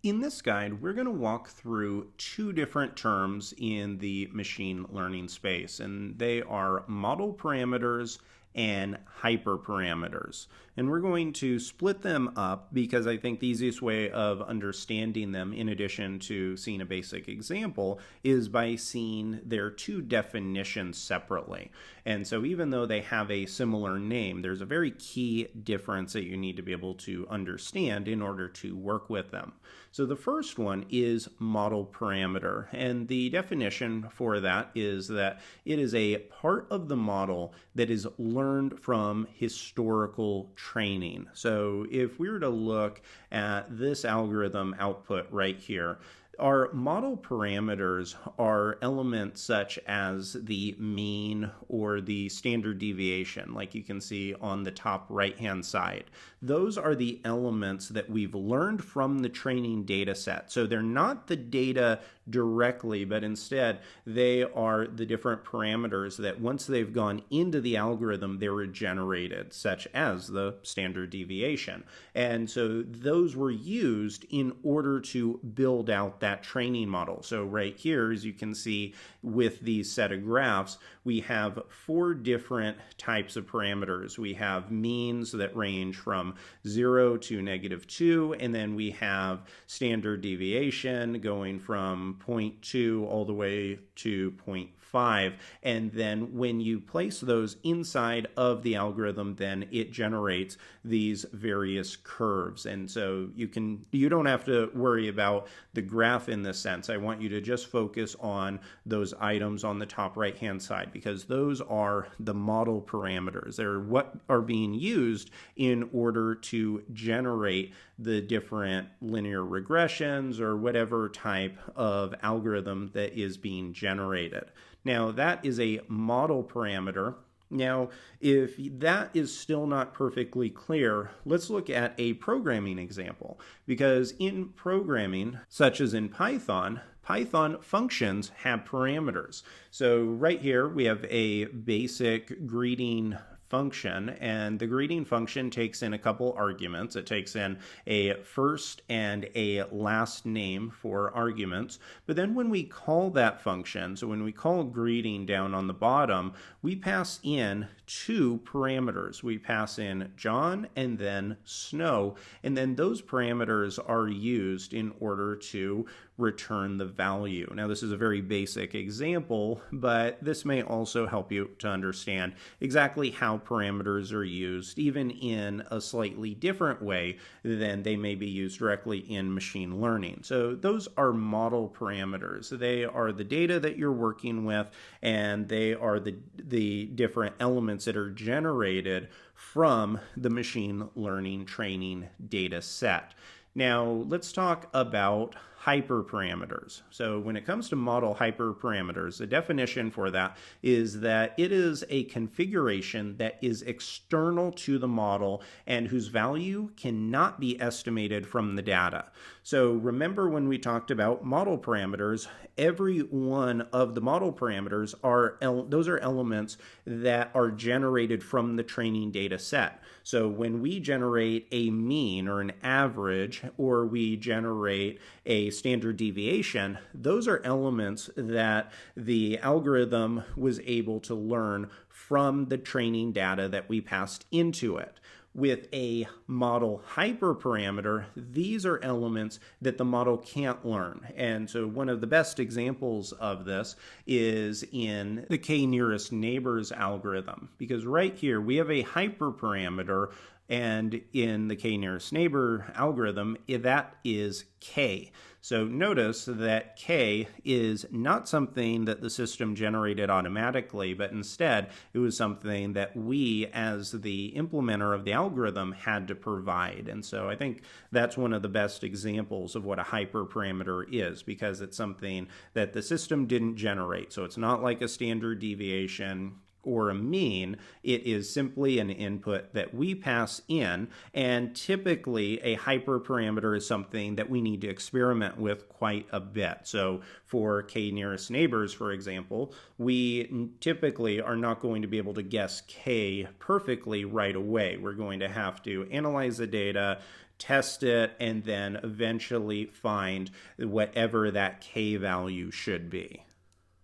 In this guide, we're going to walk through two different terms in the machine learning space, and they are model parameters and hyperparameters. And we're going to split them up because I think the easiest way of understanding them, in addition to seeing a basic example, is by seeing their two definitions separately. And so even though they have a similar name, there's a very key difference that you need to be able to understand in order to work with them. So the first one is model parameter, and the definition for that is that it is a part of the model that is learned from historical training. So if we were to look at this algorithm output right here, our model parameters are elements such as the mean or the standard deviation, like you can see on the top right-hand side. Those are the elements that we've learned from the training data set. So they're not the data directly, but instead they are the different parameters that once they've gone into the algorithm, they were generated, such as the standard deviation. And so those were used in order to build out that training model. So right here, as you can see with these set of graphs, we have four different types of parameters. We have means that range from 0 to -2, and then we have standard deviation going from 0.2 all the way to 0.5. And then when you place those inside of the algorithm, then it generates these various curves. And so you don't have to worry about the graph in this sense. I want you to just focus on those items on the top right hand side, because those are the model parameters. They're what are being used in order to generate the different linear regressions or whatever type of algorithm that is being generated. Now, that is a model parameter. Now, if that is still not perfectly clear, let's look at a programming example, because in programming, such as in Python functions have parameters. So right here, we have a basic greeting function, and the greeting function takes in a couple arguments. It takes in a first and a last name for arguments, but then when we call that function, so when we call greeting down on the bottom, we pass in two parameters. We pass in John and then Snow, and then those parameters are used in order to return the value. Now, this is a very basic example, but this may also help you to understand exactly how parameters are used, even in a slightly different way than they may be used directly in machine learning. So those are model parameters. They are the data that you're working with, and they are the different elements that are generated from the machine learning training data set. Now, let's talk about hyperparameters. So when it comes to model hyperparameters, the definition for that is that it is a configuration that is external to the model and whose value cannot be estimated from the data. So remember when we talked about model parameters, every one of the model parameters those are elements that are generated from the training data set. So when we generate a mean or an average, or we generate a standard deviation, those are elements that the algorithm was able to learn from the training data that we passed into it. With a model hyperparameter, these are elements that the model can't learn. And so one of the best examples of this is in the k-nearest neighbors algorithm, because right here we have a hyperparameter, and in the k-nearest neighbor algorithm, that is k. So notice that k is not something that the system generated automatically, but instead it was something that we, as the implementer of the algorithm, had to provide. And so I think that's one of the best examples of what a hyperparameter is, because it's something that the system didn't generate. So it's not like a standard deviation or a mean. It is simply an input that we pass in, and typically a hyperparameter is something that we need to experiment with quite a bit. So for k-nearest neighbors, for example, we typically are not going to be able to guess k perfectly right away. We're going to have to analyze the data, test it, and then eventually find whatever that k value should be.